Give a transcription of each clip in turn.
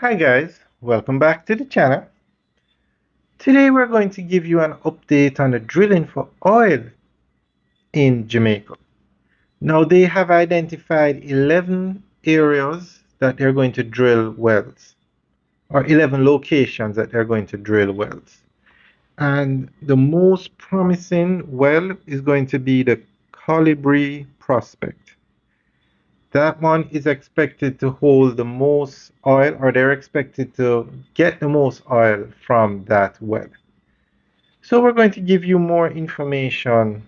Hi guys, welcome back to the channel. Today we're going to give you an update on the drilling for oil in Jamaica. Now they have identified 11 areas that they're going to drill wells, or 11 locations that they're going to drill wells. And the most promising well is going to be the Calibri prospect. That one is expected to hold the most oil, or they're expected to get the most oil from that well. So we're going to give you more information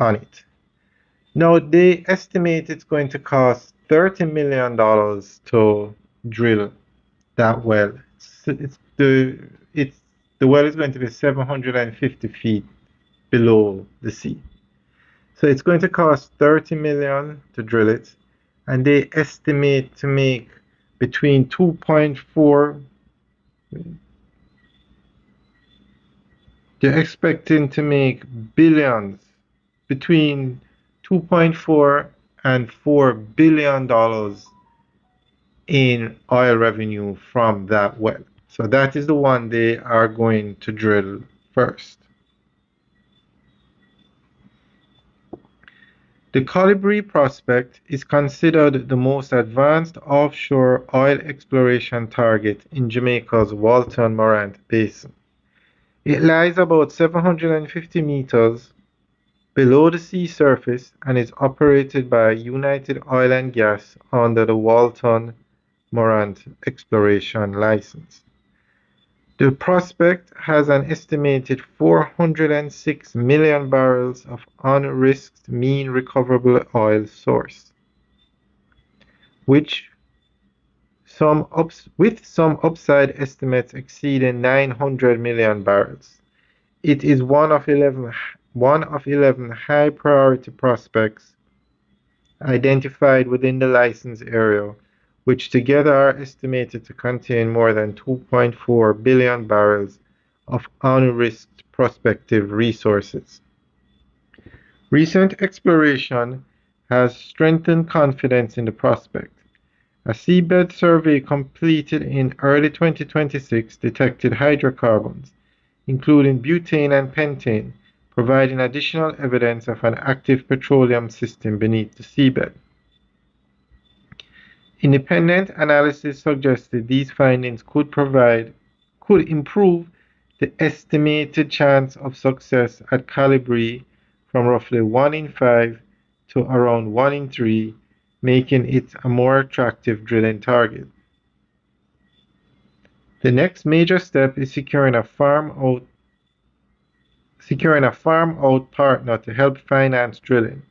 on it. Now they estimate it's going to cost $30 million to drill that well. The well is going to be 750 feet below the sea. So it's going to cost 30 million to drill it, and they estimate to make between 2.4. They're expecting to make billions, between 2.4 and $4 billion in oil revenue from that well. So that is the one they are going to drill first. The Calibri prospect is considered the most advanced offshore oil exploration target in Jamaica's Walton Morant Basin. It lies about 750 meters below the sea surface and is operated by United Oil and Gas under the Walton Morant Exploration License. The prospect has an estimated 406 million barrels of unrisked mean recoverable oil source, with some upside estimates exceeding 900 million barrels. It is one of 11 high priority prospects identified within the license area, which together are estimated to contain more than 2.4 billion barrels of unrisked prospective resources. Recent exploration has strengthened confidence in the prospect. A seabed survey completed in early 2026 detected hydrocarbons, including butane and pentane, providing additional evidence of an active petroleum system beneath the seabed. Independent analysis suggested these findings could improve the estimated chance of success at Calibri from roughly 1 in 5 to around 1 in 3, making it a more attractive drilling target. The next major step is securing a farm out partner to help finance drilling.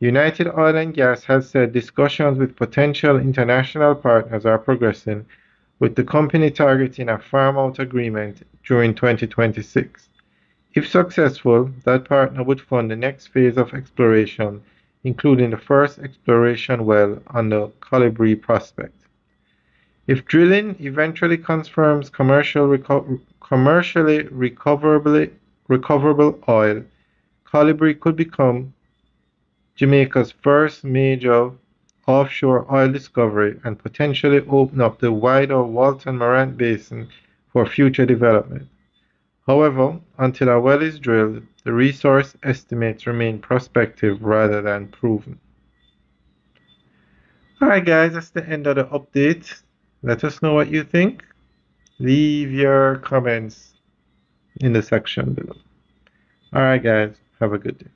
United Oil and Gas has said discussions with potential international partners are progressing, with the company targeting a farm-out agreement during 2026. If successful, that partner would fund the next phase of exploration, including the first exploration well on the Calibri prospect. If drilling eventually confirms commercially recoverable oil, Calibri could become Jamaica's first major offshore oil discovery and potentially open up the wider Walton Morant Basin for future development. However, until a well is drilled, the resource estimates remain prospective rather than proven. Alright guys, that's the end of the update. Let us know what you think. Leave your comments in the section below. Alright guys, have a good day.